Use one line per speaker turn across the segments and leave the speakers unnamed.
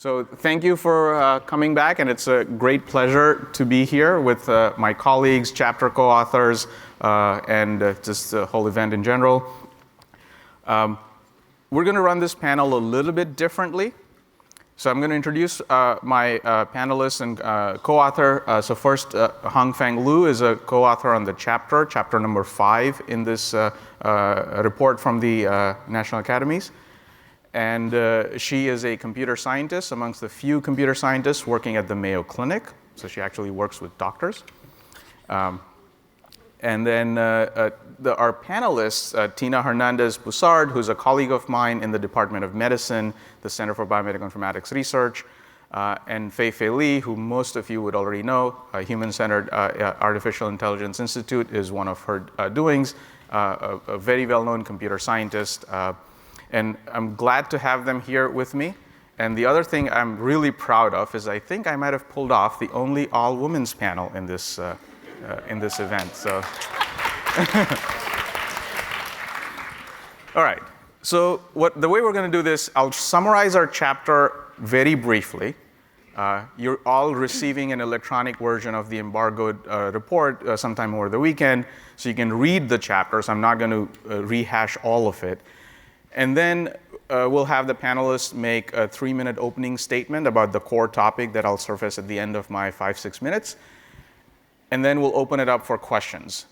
So thank you for coming back, and it's a great pleasure to be here with my colleagues, chapter co-authors, and just the whole event in general. We're going to run this panel a little bit differently. So I'm going to introduce my panelists and co-author. So first, Hongfeng Liu is a co-author on the chapter number 5 in this report from the National Academies. And she is a computer scientist amongst the few computer scientists working at the Mayo Clinic. So she actually works with doctors. And then our panelists, Tina Hernandez-Boussard, who's a colleague of mine in the Department of Medicine, the Center for Biomedical Informatics Research, and Fei-Fei Li, who most of you would already know, Human-Centered Artificial Intelligence Institute is one of her doings, a very well-known computer scientist. And I'm glad to have them here with me. And the other thing I'm really proud of is I think I might have pulled off the only all-women's panel in this event. So, all right. So the way we're going to do this, I'll summarize our chapter very briefly. You're all receiving an electronic version of the embargoed report sometime over the weekend, so you can read the chapter. So I'm not going to rehash all of it. And then we'll have the panelists make a 3-minute opening statement about the core topic that I'll surface at the end of my 5-6 minutes. And then we'll open it up for questions,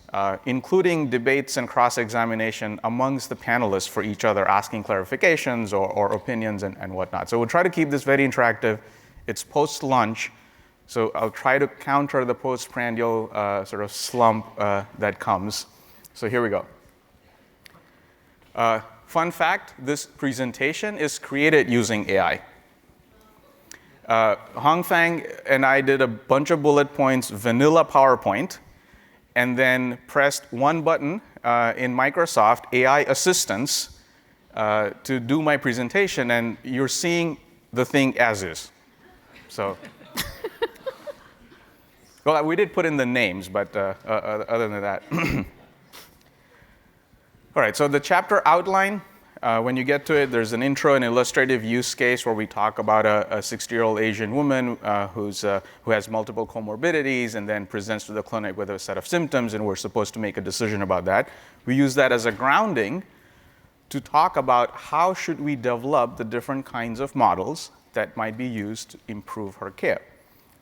including debates and cross-examination amongst the panelists for each other, asking clarifications or opinions and whatnot. So we'll try to keep this very interactive. It's post-lunch, so I'll try to counter the postprandial sort of slump that comes. So here we go. Fun fact, this presentation is created using AI. Hongfeng and I did a bunch of bullet points, vanilla PowerPoint, and then pressed one button in Microsoft AI Assistance to do my presentation, and you're seeing the thing as is. So, well, we did put in the names, but other than that. All right, so the chapter outline, when you get to it, there's an intro and illustrative use case where we talk about a 60-year-old Asian woman who has multiple comorbidities and then presents to the clinic with a set of symptoms, and we're supposed to make a decision about that. We use that as a grounding to talk about how should we develop the different kinds of models that might be used to improve her care.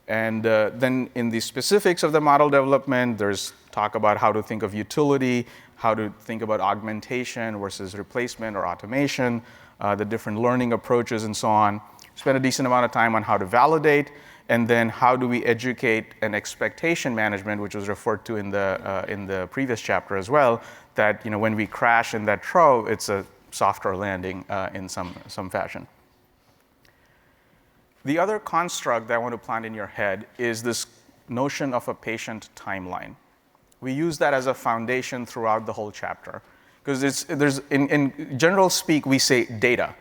And then in the specifics of the model development, there's talk about how to think of utility, how to think about augmentation versus replacement or automation, the different learning approaches and so on. Spend a decent amount of time on how to validate, and then how do we educate an expectation management, which was referred to in the previous chapter as well, that when we crash in that trough, it's a softer landing in some fashion. The other construct that I want to plant in your head is this notion of a patient timeline. We use that as a foundation throughout the whole chapter, because in general speak, we say data.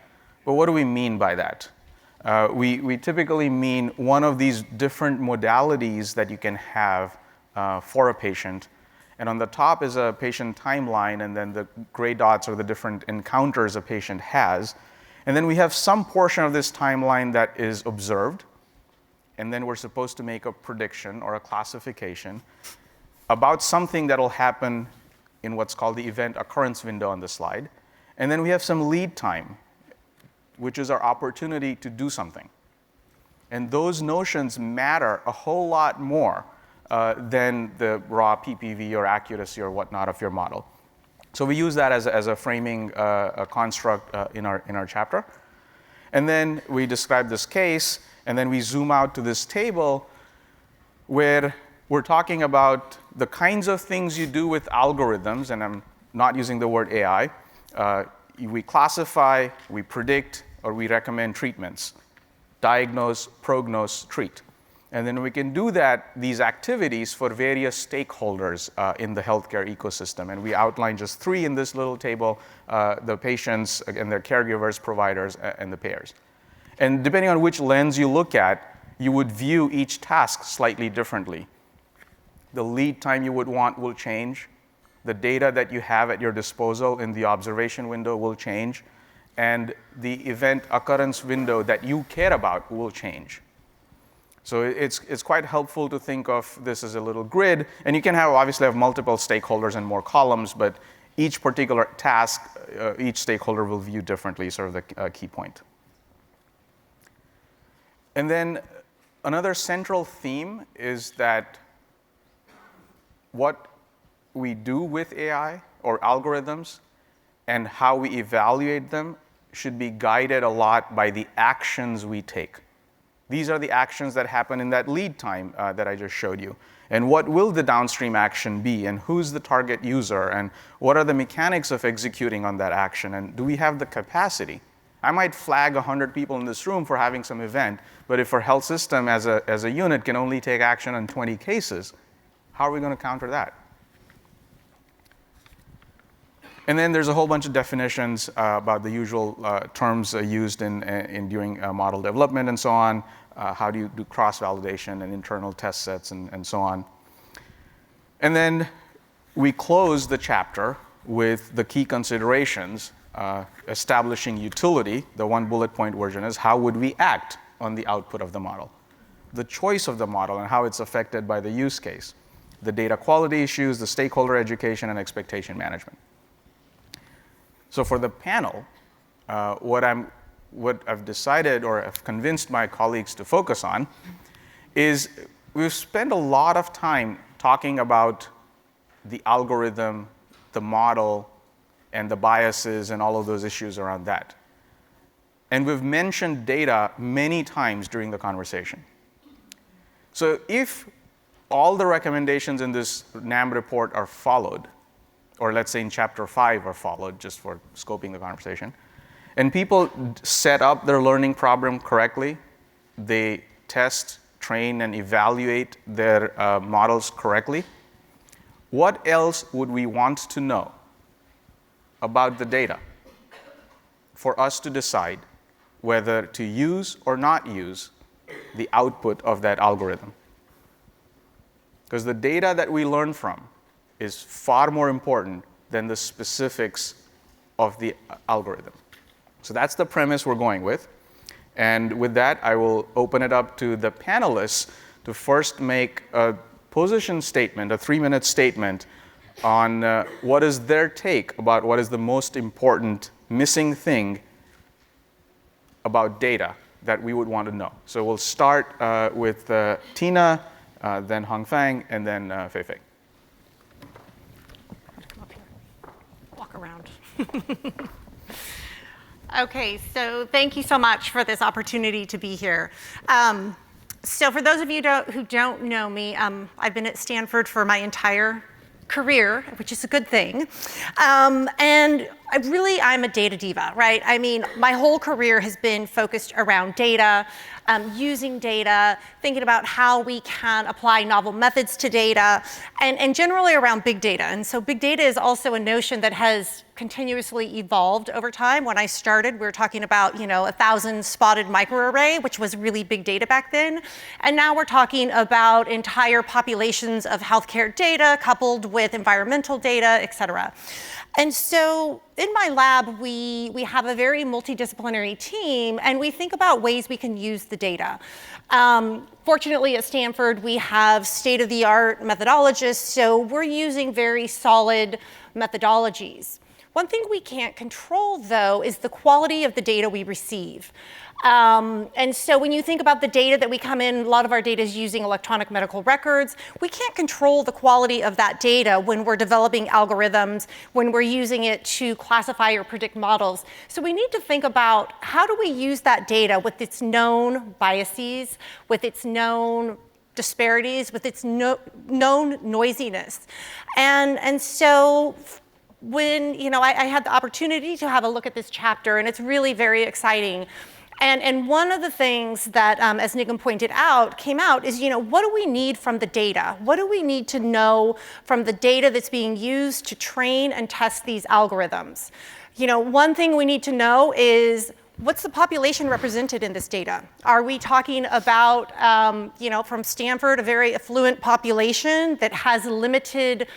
But what do we mean by that? We typically mean one of these different modalities that you can have for a patient. And on the top is a patient timeline, and then the gray dots are the different encounters a patient has. And then we have some portion of this timeline that is observed, and then we're supposed to make a prediction or a classification about something that will happen in what's called the event occurrence window on the slide. And then we have some lead time, which is our opportunity to do something. And those notions matter a whole lot more than the raw PPV or accuracy or whatnot of your model. So we use that as a framing a construct in our chapter. And then we describe this case, and then we zoom out to this table where we're talking about the kinds of things you do with algorithms, and I'm not using the word AI. We classify, we predict, or we recommend treatments. Diagnose, prognose, treat. And then we can do these activities for various stakeholders in the healthcare ecosystem. And we outline just 3 in this little table, the patients and their caregivers, providers, and the payers. And depending on which lens you look at, you would view each task slightly differently. The lead time you would want will change. The data that you have at your disposal in the observation window will change. and the event occurrence window that you care about will change. So it's quite helpful to think of this as a little grid, and you can obviously have multiple stakeholders and more columns, but each particular task, each stakeholder will view differently, sort of the key point. And then another central theme is that what we do with AI or algorithms and how we evaluate them should be guided a lot by the actions we take. These are the actions that happen in that lead time that I just showed you. And what will the downstream action be? And who's the target user? And what are the mechanics of executing on that action? And do we have the capacity? I might flag 100 people in this room for having some event, but if our health system as a unit can only take action on 20 cases, how are we going to counter that? And then there's a whole bunch of definitions about the usual terms used in doing model development and so on. How do you do cross-validation and internal test sets and so on. And then we close the chapter with the key considerations, establishing utility. The one bullet point version is how would we act on the output of the model, the choice of the model and how it's affected by the use case, the data quality issues, the stakeholder education, and expectation management. So for the panel, what I've decided or have convinced my colleagues to focus on is we've spent a lot of time talking about the algorithm, the model, and the biases and all of those issues around that. And we've mentioned data many times during the conversation. So if all the recommendations in this NAM report are followed, or let's say in chapter 5 are followed, just for scoping the conversation, and people set up their learning problem correctly, they test, train, and evaluate their models correctly, what else would we want to know about the data for us to decide whether to use or not use the output of that algorithm? Because the data that we learn from is far more important than the specifics of the algorithm. So that's the premise we're going with. And with that, I will open it up to the panelists to first make a position statement, a 3-minute statement on what is their take about what is the most important missing thing about data that we would want to know. So we'll start with Tina, then Hongfang, and then Feifei.
Come up here. Walk around. Okay, so thank you so much for this opportunity to be here. So for those of you who don't know me, I've been at Stanford for my entire career, which is a good thing. And I'm a data diva, right? I mean, my whole career has been focused around data, using data, thinking about how we can apply novel methods to data, and generally around big data. And so big data is also a notion that has continuously evolved over time. When I started, we were talking about, 1,000 spotted microarray, which was really big data back then. And now we're talking about entire populations of healthcare data coupled with environmental data, et cetera. And so in my lab, we have a very multidisciplinary team, and we think about ways we can use the data. Fortunately, at Stanford, we have state-of-the-art methodologists, so we're using very solid methodologies. One thing we can't control, though, is the quality of the data we receive. And so when you think about the data that we come in, a lot of our data is using electronic medical records. We can't control the quality of that data when we're developing algorithms, when we're using it to classify or predict models. So we need to think about how do we use that data with its known biases, with its known disparities, with its known noisiness. And so when I had the opportunity to have a look at this chapter, and it's really very exciting. And one of the things that, as Nigam pointed out, came out is, what do we need from the data? What do we need to know from the data that's being used to train and test these algorithms? One thing we need to know is, what's the population represented in this data? Are we talking about, from Stanford, a very affluent population that has limited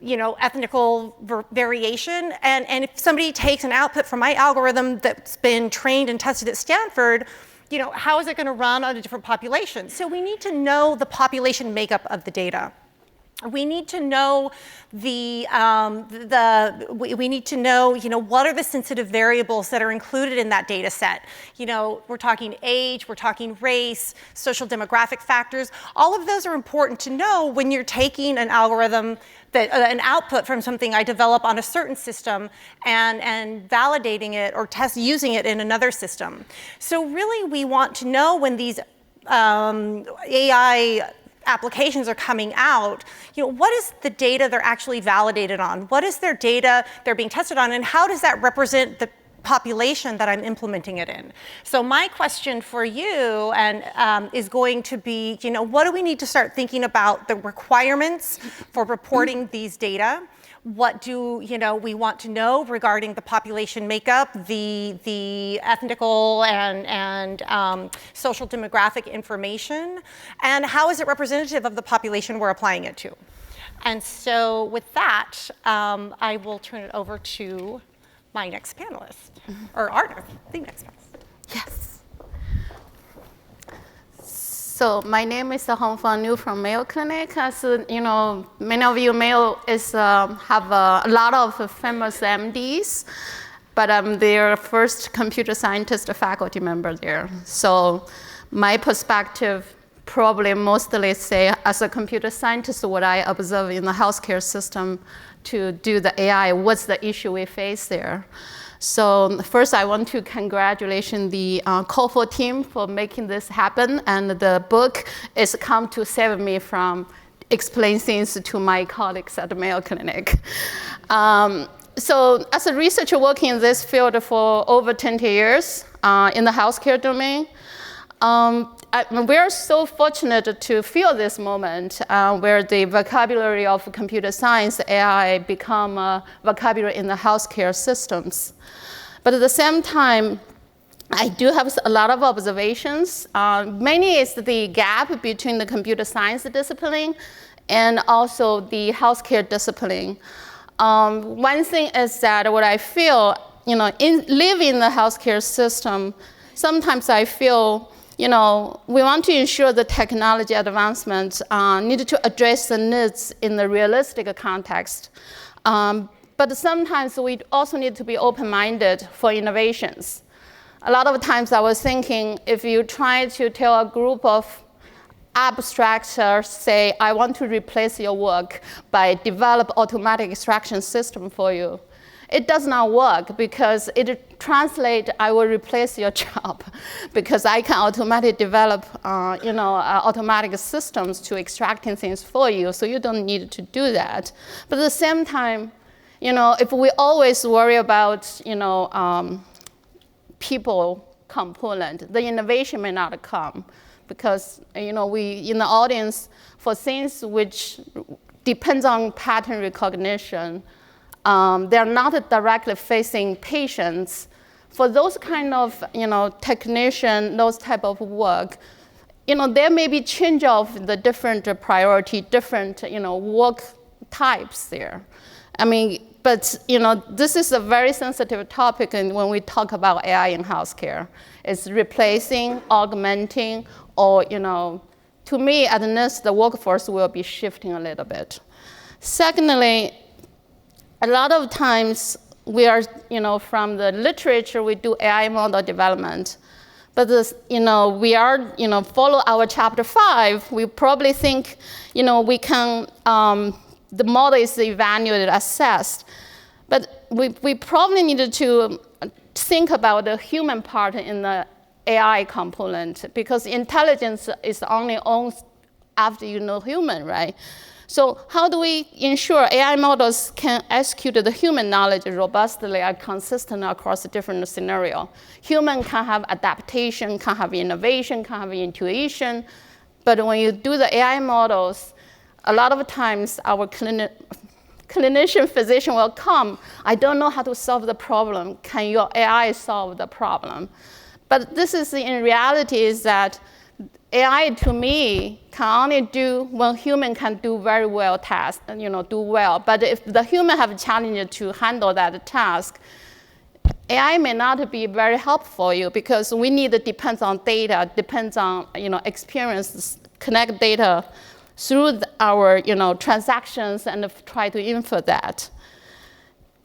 ethnical variation. And if somebody takes an output from my algorithm that's been trained and tested at Stanford, how is it going to run on a different population? So we need to know the population makeup of the data. We need to know we need to know, what are the sensitive variables that are included in that data set. We're talking age, we're talking race, social demographic factors. All of those are important to know when you're taking an algorithm, an output from something I develop on a certain system and validating it or using it in another system. So really we want to know when these AI applications are coming out, what is the data they're actually validated on? What is their data they're being tested on, and how does that represent the population that I'm implementing it in? So my question for you is going to be, what do we need to start thinking about the requirements for reporting these data? What do we want to know regarding the population makeup, the ethnical and social demographic information, and how is it representative of the population we're applying it to? And so with that, I will turn it over to my next panelist, or the next panelist.
Yes. So my name is Hongfang Liu from Mayo Clinic. As many of you may have a lot of famous MDs, but I'm their first computer scientist faculty member there. So my perspective probably mostly say, as a computer scientist, what I observe in the healthcare system to do the AI, what's the issue we face there. So first, I want to congratulate the COFO team for making this happen, and the book is come to save me from explaining things to my colleagues at the Mayo Clinic. So as a researcher working in this field for over 20 years in the healthcare domain, we are so fortunate to feel this moment where the vocabulary of computer science, AI, become a vocabulary in the healthcare systems. But at the same time, I do have a lot of observations. Mainly is the gap between the computer science discipline and also the healthcare discipline. One thing is that what I feel, in living in the healthcare system, sometimes I feel we want to ensure the technology advancements need to address the needs in the realistic context. But sometimes we also need to be open-minded for innovations. A lot of times I was thinking, if you try to tell a group of abstractors, say, I want to replace your work by develop automatic extraction system for you, it does not work because it translates, I will replace your job because I can automatically develop automatic systems to extracting things for you, so you don't need to do that. But at the same time, if we always worry about people component, the innovation may not come because we in the audience for things which depends on pattern recognition. They're not directly facing patients. For those kind of technician, those type of work, there may be change of the different priority, different work types there. But this is a very sensitive topic, and when we talk about AI in healthcare, it's replacing, augmenting, or to me, at least the workforce will be shifting a little bit. Secondly, a lot of times we are, from the literature, we do AI model development. But this, we are, follow our chapter 5, we probably think, we can, the model is evaluated, assessed. But we probably needed to think about the human part in the AI component, because intelligence is only owned after human, right? So how do we ensure AI models can execute the human knowledge robustly and consistently across a different scenario? Human can have adaptation, can have innovation, can have intuition. But when you do the AI models, a lot of times our clinician, physician will come, I don't know how to solve the problem. Can your AI solve the problem? But this is, in reality, is that AI to me can only do when human can do very well task, do well. But if the human have a challenge to handle that task, AI may not be very helpful for you because we need to depends on data, depends on experience, connect data through our transactions and try to infer that.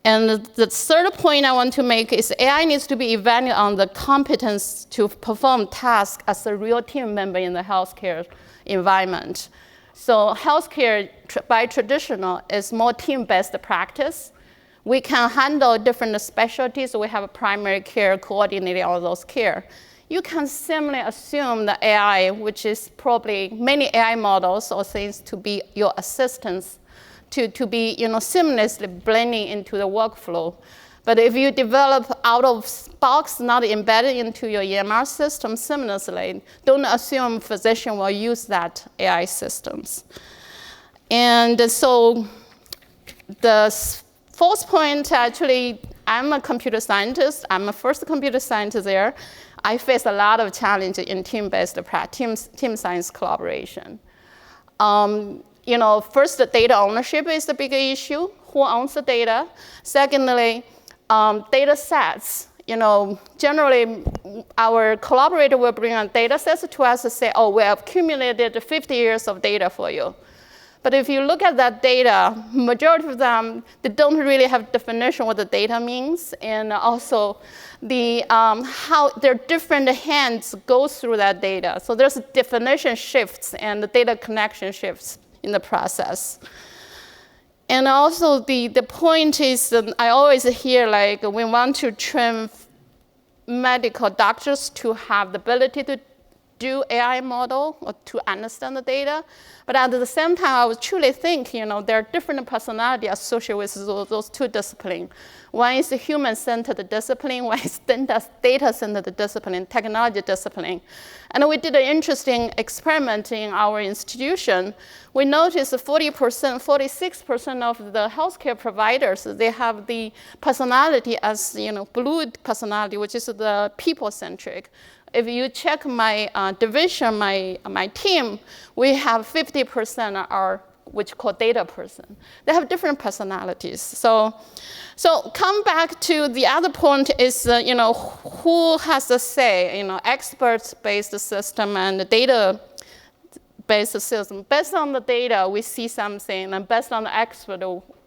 And the third point I want to make is AI needs to be evaluated on the competence to perform tasks as a real team member in the healthcare environment. So healthcare, by traditional, is more team-based practice. We can handle different specialties. We have a primary care coordinating all those care. You can simply assume the AI, which is probably many AI models or things to be your assistants, to be seamlessly blending into the workflow. But if you develop out of box, not embedded into your EMR system seamlessly, don't assume physician will use that AI systems. And so the fourth point, actually, I'm a computer scientist. I'm a first computer scientist there. I face a lot of challenges in team-based team science collaboration. First, the data ownership is the big issue. Who owns the data? Secondly, data sets. Generally, our collaborator will bring on data sets to us and say, oh, we have accumulated 50 years of data for you. But if you look at that data, majority of them, they don't really have definition what the data means, and also how their different hands go through that data. So there's definition shifts and the data connection shifts in the process. And also the point is that I always hear we want to train medical doctors to have the ability to do AI model or to understand the data. But at the same time, I would truly think, there are different personalities associated with those two disciplines. One is the human-centered discipline, one is data-centered discipline, technology discipline. And we did an interesting experiment in our institution. We noticed 46% of the healthcare providers, they have the personality as, blue personality, which is the people-centric. If you check my division, my team, we have 50% are which called data person. They have different personalities. So come back to the other point is, who has the say, experts-based system and data-based system. Based on the data, we see something, and based on the expert,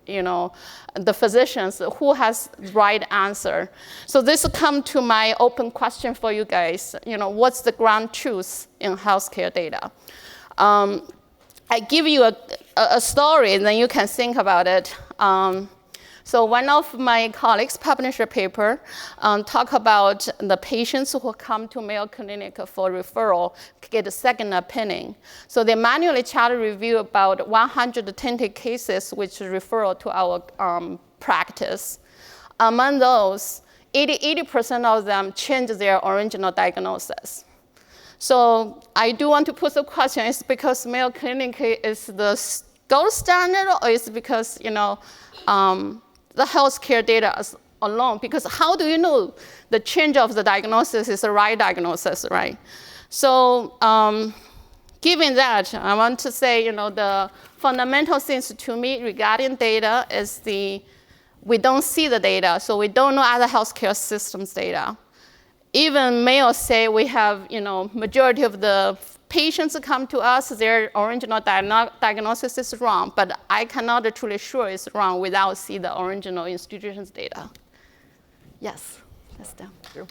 the physicians, who has the right answer. So this come to my open question for you guys. What's the ground truth in healthcare data? I give you a story, and then you can think about it. So one of my colleagues published a paper talk about the patients who come to Mayo Clinic for referral get a second opinion. So they manually child review about 120 cases which referral to our practice. Among those, 80% of them change their original diagnosis. So I do want to put the question, is it because Mayo Clinic is the gold standard, or is it because, the healthcare data is alone? Because how do you know the change of the diagnosis is the right diagnosis, right? So given that, I want to say, the fundamental things to me regarding data is we don't see the data, so we don't know other healthcare systems data. Even Mayo say we have, majority of the patients come to us, their original diagnosis is wrong, but I cannot truly sure it's wrong without see the original institution's data. Yes, that's down through.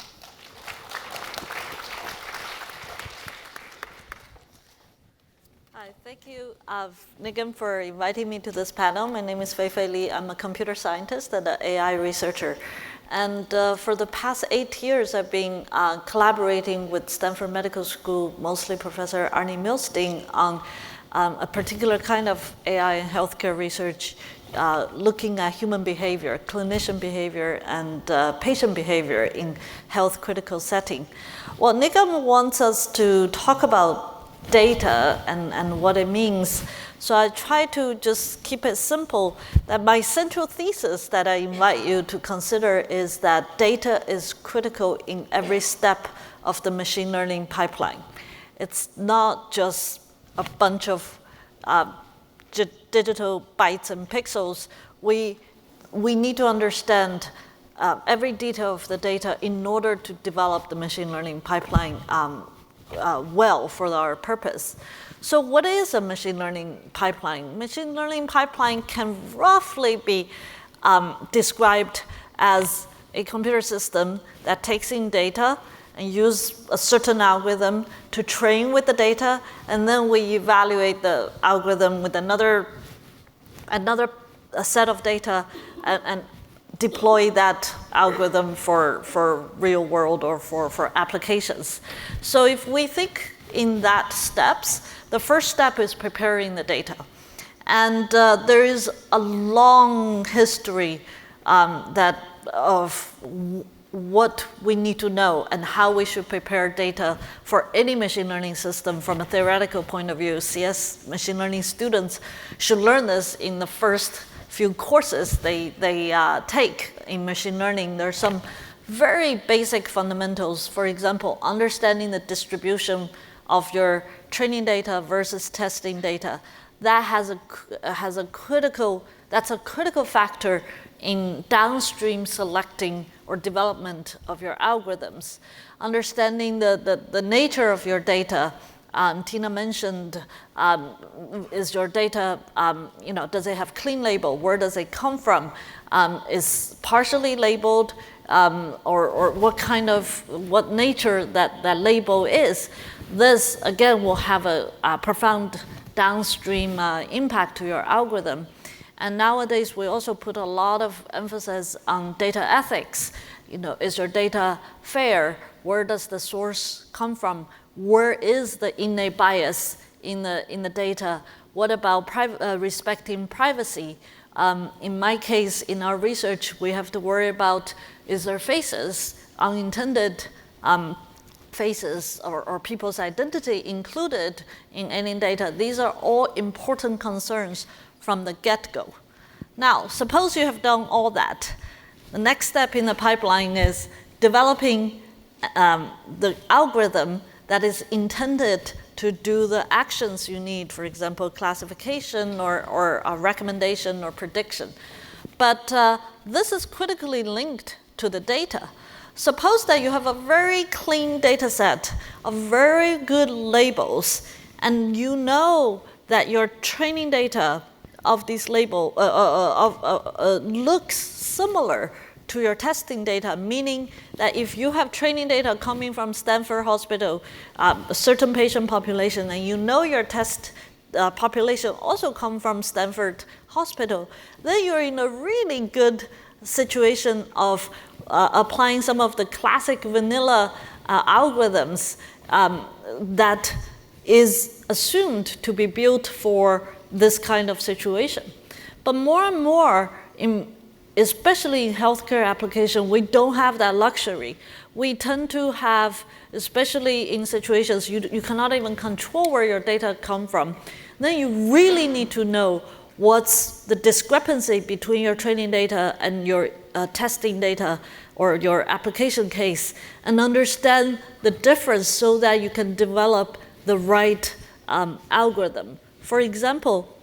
Hi, thank you, Nigam, for inviting me to this panel. My name is Fei-Fei Li. I'm a computer scientist and an AI researcher. And for the past 8 years, I've been collaborating with Stanford Medical School, mostly Professor Arnie Milstein, on a particular kind of AI and healthcare research looking at human behavior, clinician behavior, and patient behavior in health critical setting. Well, Nigam wants us to talk about data and what it means. So I try to just keep it simple, that my central thesis that I invite you to consider is that data is critical in every step of the machine learning pipeline. It's not just a bunch of digital bytes and pixels. We need to understand every detail of the data in order to develop the machine learning pipeline well for our purpose. So what is a machine learning pipeline? Machine learning pipeline can roughly be described as a computer system that takes in data and use a certain algorithm to train with the data, and then we evaluate the algorithm with another set of data and deploy that algorithm for real world or for applications. So if we think in that steps, the first step is preparing the data. And there is a long history of what we need to know and how we should prepare data for any machine learning system from a theoretical point of view. CS machine learning students should learn this in the first few courses they take in machine learning. There are some very basic fundamentals. For example, understanding the distribution of your training data versus testing data. That's a critical factor in downstream selecting or development of your algorithms. Understanding the nature of your data. Tina mentioned, is your data, does it have clean label? Where does it come from? Is partially labeled, or what nature that label is? This, again, will have a profound downstream impact to your algorithm. And nowadays, we also put a lot of emphasis on data ethics. Is your data fair? Where does the source come from? Where is the innate bias in the data? What about respecting privacy? In my case, in our research, we have to worry about, is there faces, unintended faces, or people's identity included in any data? These are all important concerns from the get-go. Now, suppose you have done all that. The next step in the pipeline is developing the algorithm that is intended to do the actions you need, for example, classification or a recommendation or prediction. But this is critically linked to the data. Suppose that you have a very clean data set of very good labels, and you know that your training data of these labels looks similar to your testing data, meaning that if you have training data coming from Stanford Hospital, a certain patient population, and you know your test population also come from Stanford Hospital, then you're in a really good situation of applying some of the classic vanilla algorithms that is assumed to be built for this kind of situation. But more and more, especially in healthcare application, we don't have that luxury. We tend to have, especially in situations you cannot even control where your data come from, then you really need to know what's the discrepancy between your training data and your testing data or your application case, and understand the difference so that you can develop the right algorithm. For example,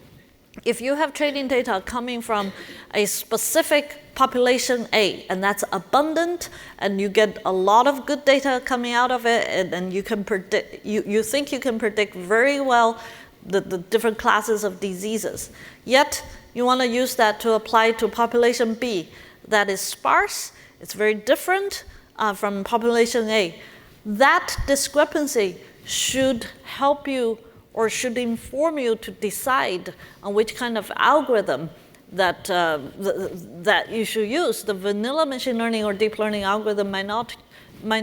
if you have training data coming from a specific population A, and that's abundant, and you get a lot of good data coming out of it, and you can predict, you think you can predict very well the different classes of diseases. Yet, you want to use that to apply to population B that is sparse, it's very different from population A. That discrepancy should help you or should inform you to decide on which kind of algorithm that you should use. The vanilla machine learning or deep learning algorithm might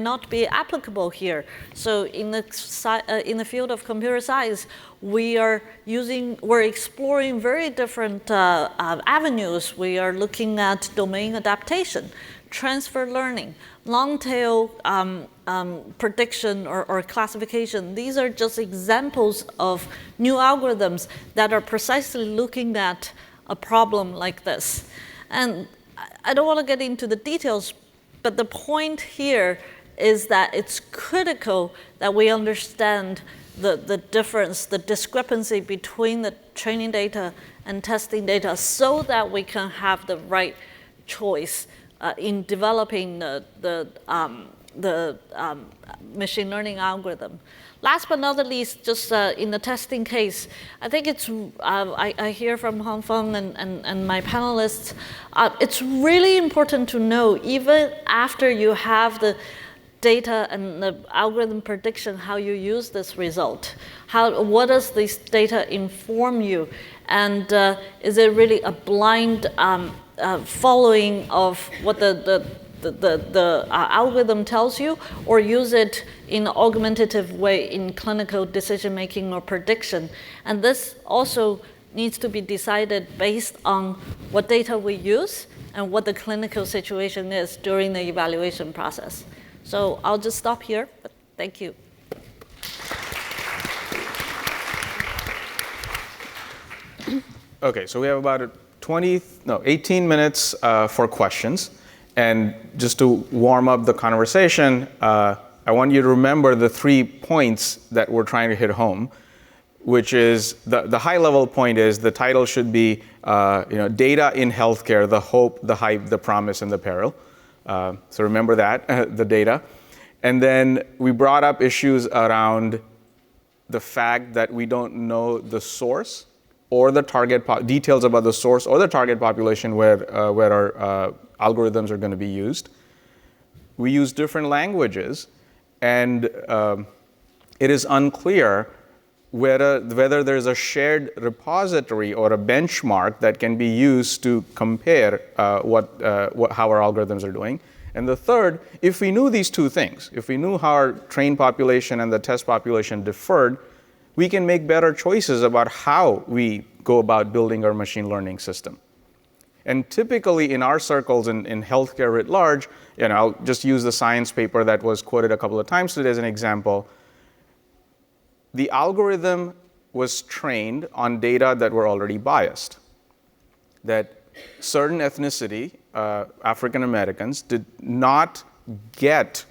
not be applicable here. So in the field of computer science, we're exploring very different avenues. We are looking at domain adaptation, transfer learning, long tail prediction or classification. These are just examples of new algorithms that are precisely looking at a problem like this. And I don't want to get into the details, but the point here is that it's critical that we understand the difference, the discrepancy between the training data and testing data so that we can have the right choice in developing the machine learning algorithm. Last but not the least, just in the testing case, I think it's, I hear from Hongfeng and my panelists, it's really important to know, even after you have the data and the algorithm prediction, how you use this result. What does this data inform you? And is it really a blind following of what the algorithm tells you, or use it in an augmentative way in clinical decision making or prediction? And this also needs to be decided based on what data we use and what the clinical situation is during the evaluation process. So I'll just stop here, but thank you.
Okay, so we have about 18 minutes for questions. And just to warm up the conversation, I want you to remember the 3 points that we're trying to hit home, which is the high-level point is the title should be data in healthcare, the hope, the hype, the promise, and the peril. So remember that, the data. And then we brought up issues around the fact that we don't know the source or the target details about the source or the target population where our algorithms are going to be used. We use different languages, and it is unclear whether there's a shared repository or a benchmark that can be used to compare how our algorithms are doing. And the third, if we knew these 2 things, if we knew how our trained population and the test population differed, we can make better choices about how we go about building our machine learning system. And typically in our circles in healthcare writ large, I'll just use the science paper that was quoted a couple of times today as an example. The algorithm was trained on data that were already biased, that certain ethnicity, African Americans, did not get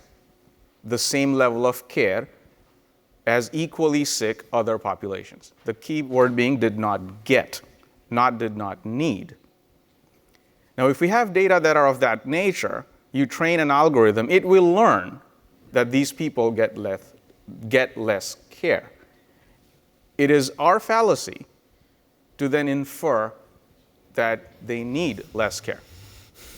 the same level of care as equally sick other populations. The key word being did not get, not did not need. Now, if we have data that are of that nature, you train an algorithm, it will learn that these people get less care. It is our fallacy to then infer that they need less care.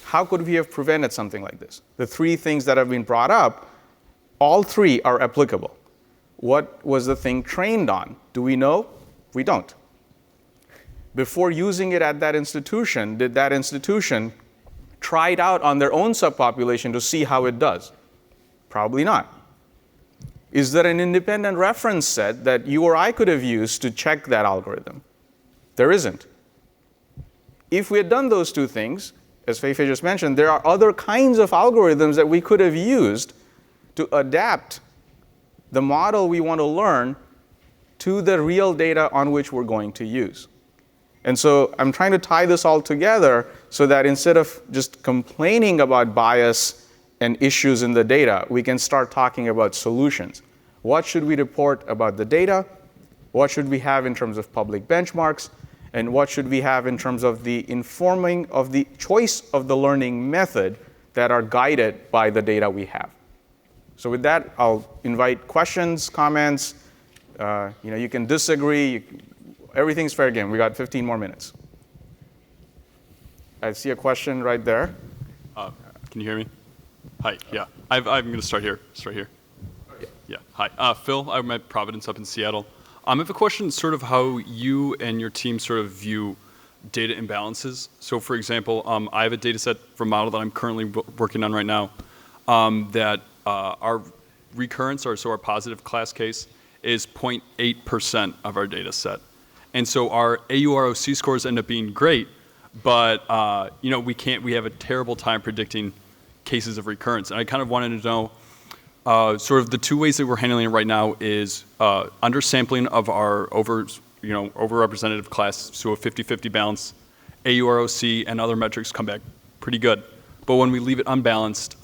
How could we have prevented something like this? The 3 things that have been brought up, all 3 are applicable. What was the thing trained on? Do we know? We don't. Before using it at that institution, did that institution try it out on their own subpopulation to see how it does? Probably not. Is there an independent reference set that you or I could have used to check that algorithm? There isn't. If we had done those 2 things, as Fei-Fei just mentioned, there are other kinds of algorithms that we could have used to adapt the model we want to learn to the real data on which we're going to use. And so I'm trying to tie this all together so that instead of just complaining about bias and issues in the data, we can start talking about solutions. What should we report about the data? What should we have in terms of public benchmarks? And what should we have in terms of the informing of the choice of the learning method that are guided by the data we have? So with that, I'll invite questions, comments. You can disagree. Everything's fair game. We got 15 more minutes. I see a question right there.
Can you hear me? Hi. Yeah. I'm going to start here. Yeah. Hi. Phil. I'm at Providence up in Seattle. I have a question, sort of how you and your team sort of view data imbalances. So, for example, I have a data set for a model that I'm currently working on right now that our recurrence, or so our positive class case, is 0.8% of our data set. And so our AUROC scores end up being great, but we have a terrible time predicting cases of recurrence. And I kind of wanted to know sort of the 2 ways that we're handling it right now is undersampling of our overrepresentative class, so a 50-50 balance. AUROC and other metrics come back pretty good. But when we leave it unbalanced,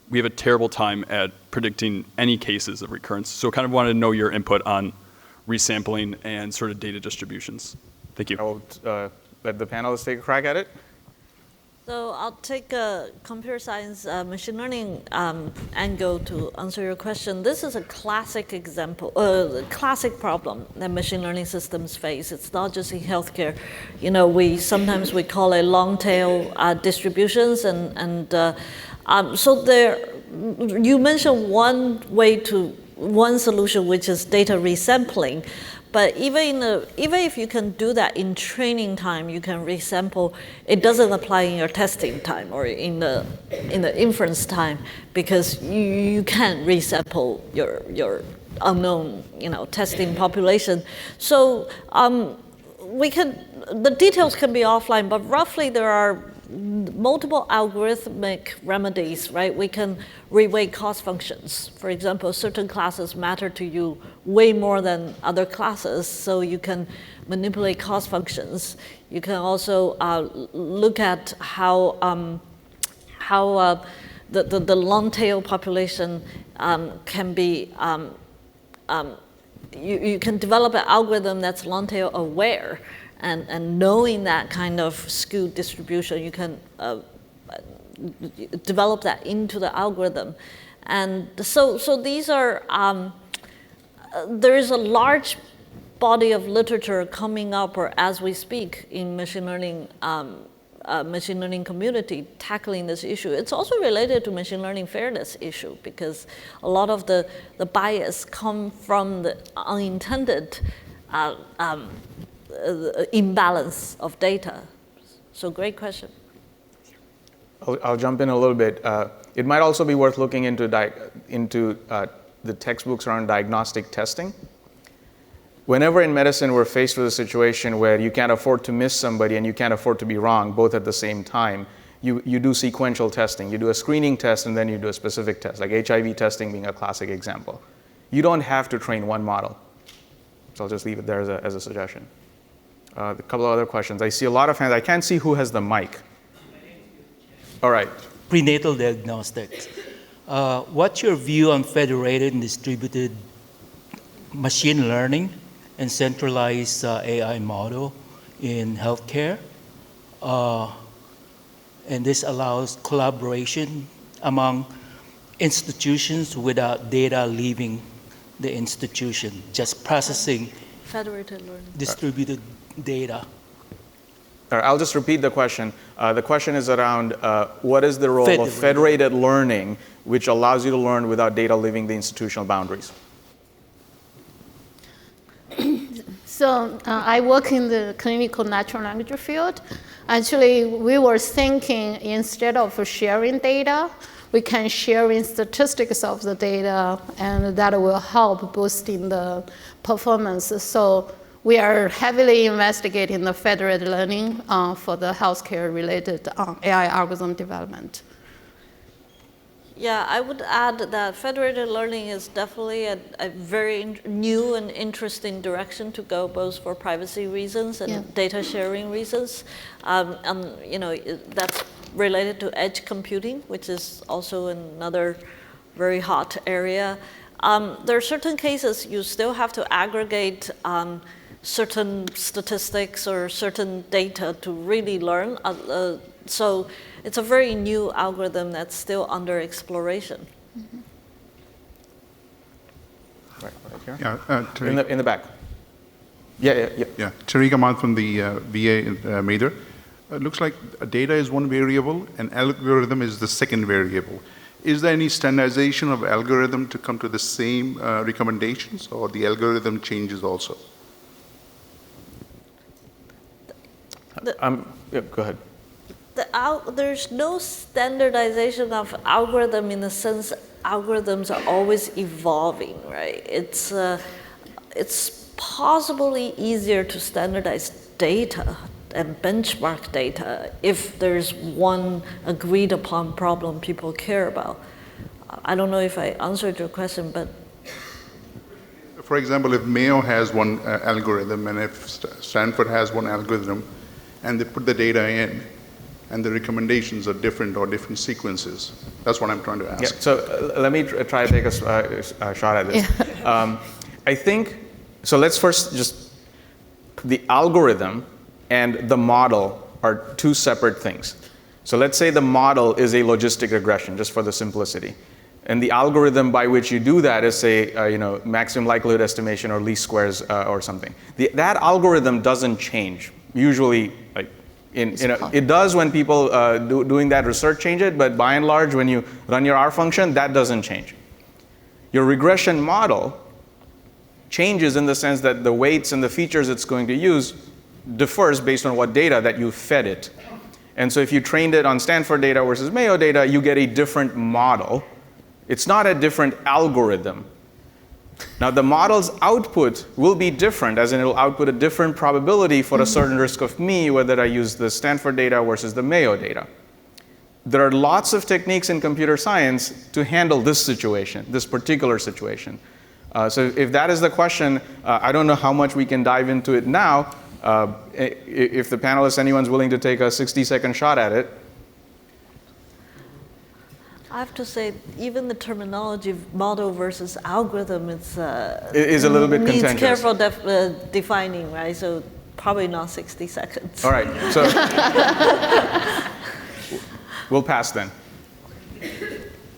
we have a terrible time at predicting any cases of recurrence. So kind of wanted to know your input on resampling and sort of data distributions. Thank you.
I will let the panelists take a crack at it.
So I'll take a computer science machine learning angle to answer your question. This is a classic example, classic problem that machine learning systems face. It's not just in healthcare. You know, sometimes we call it long tail distributions, so there. You mentioned one solution, which is data resampling. But even if you can do that in training time, you can resample. It doesn't apply in your testing time or in the inference time, because you can't resample your unknown testing population. So the details can be offline, but roughly there are multiple algorithmic remedies, right? We can reweight cost functions. For example, certain classes matter to you way more than other classes, so you can manipulate cost functions. You can also look at how the long tail population can be. You can develop an algorithm that's long tail aware. And knowing that kind of skewed distribution, you can develop that into the algorithm. And so these are, there is a large body of literature coming up, or as we speak, in machine learning community tackling this issue. It's also related to machine learning fairness issue, because a lot of the bias come from the unintended imbalance of data. So great question.
I'll jump in a little bit. It might also be worth looking into the textbooks around diagnostic testing. Whenever in medicine we're faced with a situation where you can't afford to miss somebody and you can't afford to be wrong both at the same time, you do sequential testing. You do a screening test and then you do a specific test, like HIV testing being a classic example. You don't have to train one model. So I'll just leave it there as a suggestion. A couple of other questions. I see a lot of hands. I can't see who has the mic. All right.
Prenatal diagnostics. What's your view on federated and distributed machine learning and centralized AI model in healthcare? And this allows collaboration among institutions without data leaving the institution, just processing
Federated learning.
Distributed data.
All right, I'll just repeat the question. The question is around what is the role of federated learning, which allows you to learn without data leaving the institutional boundaries?
So I work in the clinical natural language field. Actually, we were thinking instead of sharing data, we can share in statistics of the data, and that will help boosting the performance. So we are heavily investigating the federated learning for the healthcare-related AI algorithm development.
Yeah, I would add that federated learning is definitely a very new and interesting direction to go, both for privacy reasons and data sharing reasons. That's related to edge computing, which is also another very hot area. There are certain cases you still have to aggregate certain statistics or certain data to really learn. So it's a very new algorithm that's still under exploration.
Mm-hmm. Right here.
Yeah,
in the back. Yeah.
Tariq Ahmad from the VA Mather. It looks like data is one variable and algorithm is the second variable. Is there any standardization of algorithm to come to the same recommendations, or the algorithm changes also?
Go ahead.
There's no standardization of algorithm in the sense algorithms are always evolving, right? It's possibly easier to standardize data and benchmark data if there's one agreed upon problem people care about. I don't know if I answered your question, but.
For example, if Mayo has one algorithm and if Stanford has one algorithm and they put the data in, and the recommendations are different or different sequences? That's what I'm trying to ask.
Yeah, so let me try to take a shot at this. I think, so let's first just, the algorithm and the model are two separate things. So let's say the model is a logistic regression, just for the simplicity. And the algorithm by which you do that is, say, maximum likelihood estimation or least squares or something. That algorithm doesn't change. Usually, it does when people doing that research change it, but by and large, when you run your R function, that doesn't change. Your regression model changes in the sense that the weights and the features it's going to use differs based on what data that you fed it. And so if you trained it on Stanford data versus Mayo data, you get a different model. It's not a different algorithm. Now the model's output will be different, as in it'll output a different probability for a certain risk of me, whether I use the Stanford data versus the Mayo data. There are lots of techniques in computer science to handle this situation, this particular situation. So if that is the question, I don't know how much we can dive into it now. If the panelists, anyone's willing to take a 60-second shot at it.
I have to say, even the terminology model versus algorithm is
a little bit contentious.
Needs careful defining, right? So probably not 60 seconds.
All right, so we'll pass then.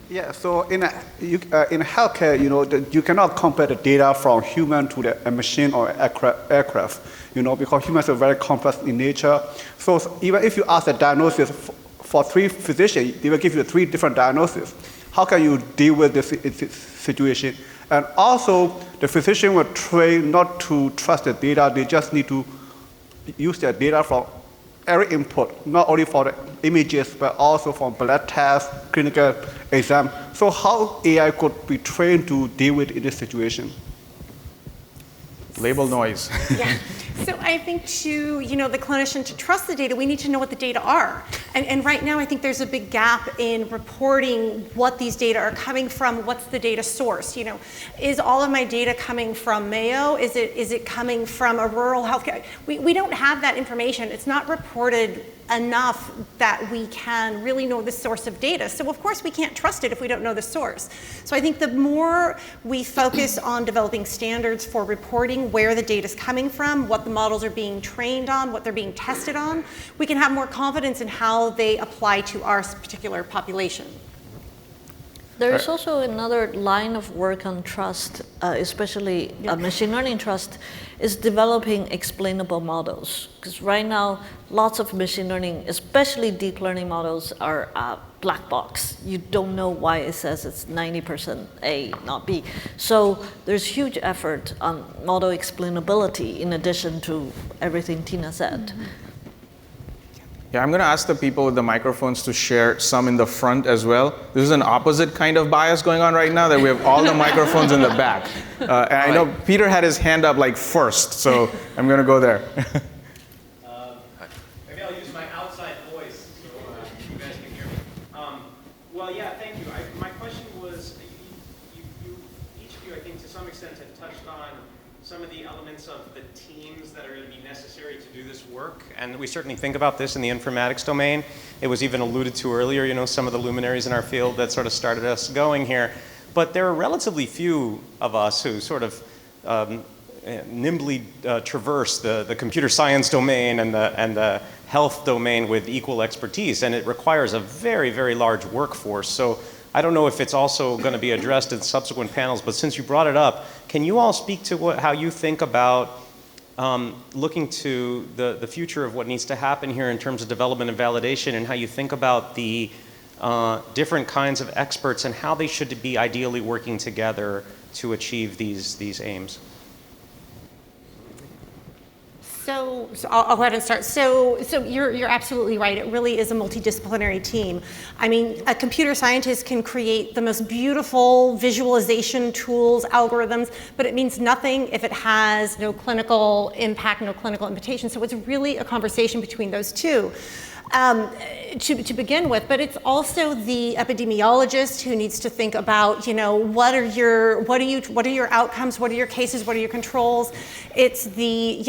Yeah, so in healthcare, you cannot compare the data from human to a machine or aircraft, because humans are very complex in nature. So even if you ask a diagnosis for 3 physicians, they will give you 3 different diagnoses. How can you deal with this situation? And also, the physician will train not to trust the data. They just need to use their data from every input, not only for the images, but also from blood tests, clinical exam. So how AI could be trained to deal with this situation?
Label noise.
Yeah. So I think the clinician, to trust the data, we need to know what the data are. And right now, I think there's a big gap in reporting what these data are coming from, what's the data source. Is all of my data coming from Mayo? Is it coming from a rural healthcare? We don't have that information. It's not reported enough that we can really know the source of data. So of course we can't trust it if we don't know the source. So I think the more we focus on developing standards for reporting where the data is coming from, what the models are being trained on, what they're being tested on, we can have more confidence in how they apply to our particular population.
There is also another line of work on trust, especially machine learning trust, is developing explainable models. Because right now, lots of machine learning, especially deep learning models, are black box. You don't know why it says it's 90% A, not B. So there's huge effort on model explainability in addition to everything Tina said. Mm-hmm.
Yeah, I'm going to ask the people with the microphones to share some in the front as well. This is an opposite kind of bias going on right now, that we have all the microphones in the back. And I know Peter had his hand up first, so I'm going to go there.
Maybe I'll use my outside voice so you guys can hear me. Well, yeah, thank you. My question was, each of you, I think, to some extent have touched on some of the elements of the teams that are going to be necessary to do this work. And we certainly think about this in the informatics domain. It was even alluded to earlier, some of the luminaries in our field that sort of started us going here. But there are relatively few of us who sort of nimbly traverse the computer science domain and the health domain with equal expertise. And it requires a very, very large workforce. So I don't know if it's also going to be addressed in subsequent panels, but since you brought it up, can you all speak to how you think about looking to the future of what needs to happen here in terms of development and validation, and how you think about the different kinds of experts and how they should be ideally working together to achieve these aims?
So I'll go ahead and start. So you're absolutely right. It really is a multidisciplinary team. I mean, a computer scientist can create the most beautiful visualization tools, algorithms, but it means nothing if it has no clinical impact, no clinical implication. So it's really a conversation between those two. to begin with, but it's also the epidemiologist who needs to think about, what are your outcomes, what are your cases, what are your controls. It's the,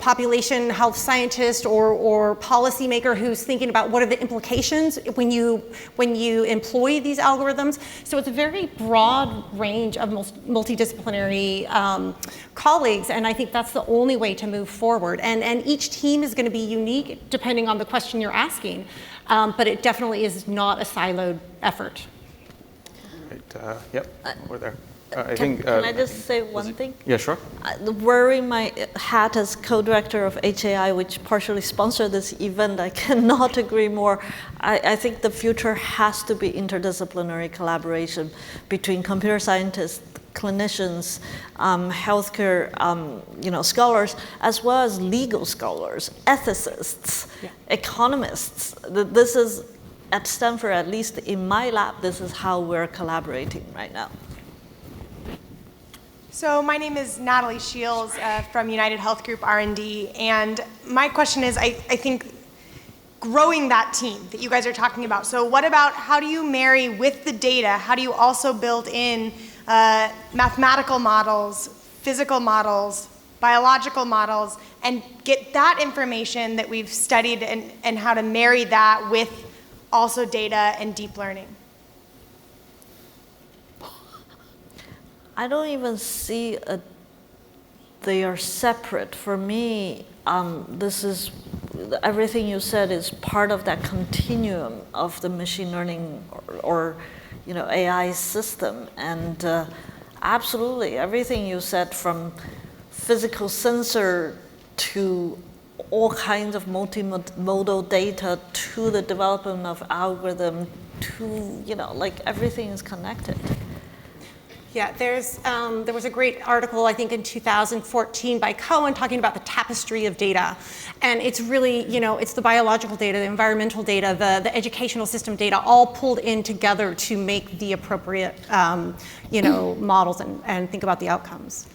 population health scientist or policymaker who's thinking about what are the implications when you employ these algorithms. So it's a very broad range of multidisciplinary colleagues, and I think that's the only way to move forward. And each team is going to be unique depending on the question you're asking, but it definitely is not a siloed effort.
Right, yep, over there.
Can I just say one thing?
Yeah, sure.
Wearing my hat as co-director of HAI, which partially sponsored this event, I cannot agree more. I think the future has to be interdisciplinary collaboration between computer scientists, clinicians, healthcare, scholars, as well as legal scholars, ethicists, economists. This is, at Stanford, at least in my lab, this is how we're collaborating right now.
So my name is Natalie Shields from United Health Group R&D, and my question is, I think, growing that team that you guys are talking about. So what about how do you marry with the data? How do you also build in mathematical models, physical models, biological models, and get that information that we've studied and how to marry that with also data and deep learning?
I don't even see they are separate. For me, this is, everything you said is part of that continuum of the machine learning or AI system. And absolutely, everything you said, from physical sensor to all kinds of multimodal data to the development of algorithm to, everything is connected.
Yeah, there was a great article, I think in 2014 by Cohen talking about the tapestry of data. And it's really, it's the biological data, the environmental data, the educational system data, all pulled in together to make the appropriate, models and think about the outcomes.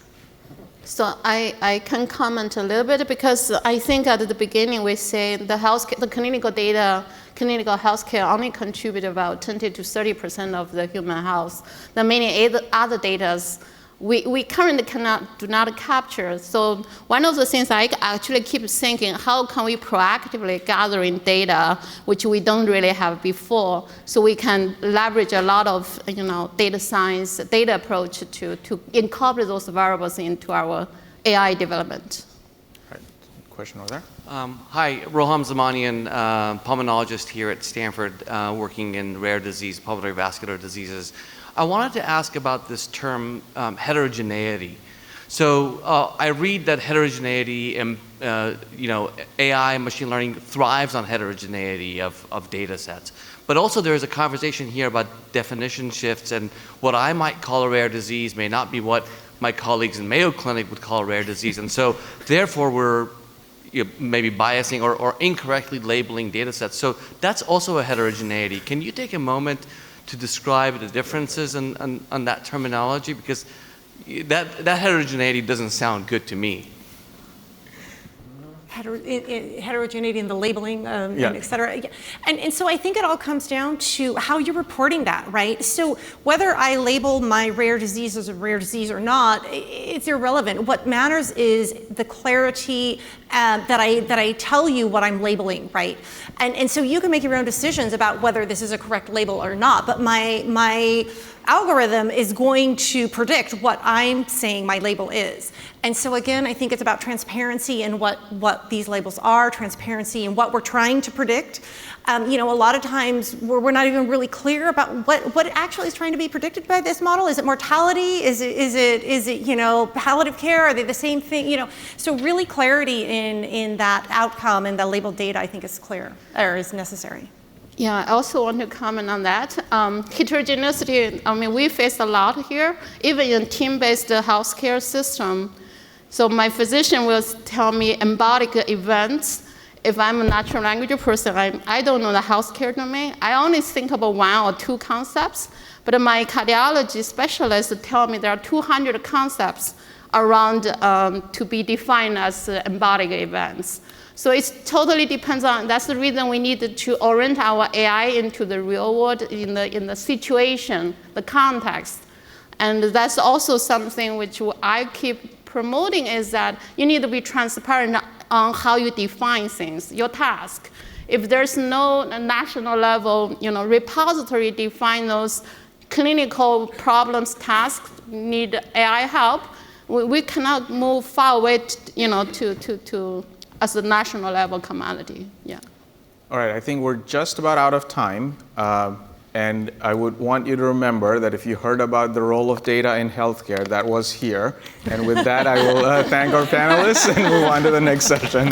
So I can comment a little bit, because I think at the beginning we say the clinical data, clinical healthcare only contribute about 20 to 30% of the human health. The many other data we currently do not capture. So one of the things I actually keep thinking, how can we proactively gathering data, which we don't really have before, so we can leverage a lot of data science, data approach to incorporate those variables into our AI development.
Right. Question over there.
Hi, Roham Zamanian, pulmonologist here at Stanford, working in rare disease, pulmonary vascular diseases. I wanted to ask about this term heterogeneity. So I read that heterogeneity and AI machine learning thrives on heterogeneity of data sets. But also there is a conversation here about definition shifts, and what I might call a rare disease may not be what my colleagues in Mayo Clinic would call a rare disease. And so therefore we're maybe biasing or incorrectly labeling data sets. So that's also a heterogeneity. Can you take a moment to describe the differences on that terminology? Because that heterogeneity doesn't sound good to me.
Heterogeneity in the labeling, and et cetera. And so I think it all comes down to how you're reporting that, right? So whether I label my rare disease as a rare disease or not, it's irrelevant. What matters is the clarity that I tell you what I'm labeling, right? And so you can make your own decisions about whether this is a correct label or not, but my algorithm is going to predict what I'm saying my label is. And so again, I think it's about transparency in what these labels are, transparency in what we're trying to predict. A lot of times we're not even really clear about what actually is trying to be predicted by this model. Is it mortality? Is it palliative care? Are they the same thing? So really clarity in that outcome and the labeled data, I think, is clear or is necessary.
Yeah, I also want to comment on that. Heterogeneity, we face a lot here, even in team-based healthcare system. So my physician will tell me embodic events. If I'm a natural language person, I don't know the healthcare domain. I only think about one or two concepts, but my cardiology specialist tell me there are 200 concepts around to be defined as embodic events. So it totally depends on, that's the reason we need to orient our AI into the real world, in the situation, the context. And that's also something which I keep promoting, is that you need to be transparent on how you define things, your task. If there's no national level, repository define those clinical problems, tasks, need AI help, we cannot move far away, to as a national level commodity. Yeah.
All right, I think we're just about out of time. And I would want you to remember that if you heard about the role of data in healthcare, that was here. And with that, I will thank our panelists and move on to the next session.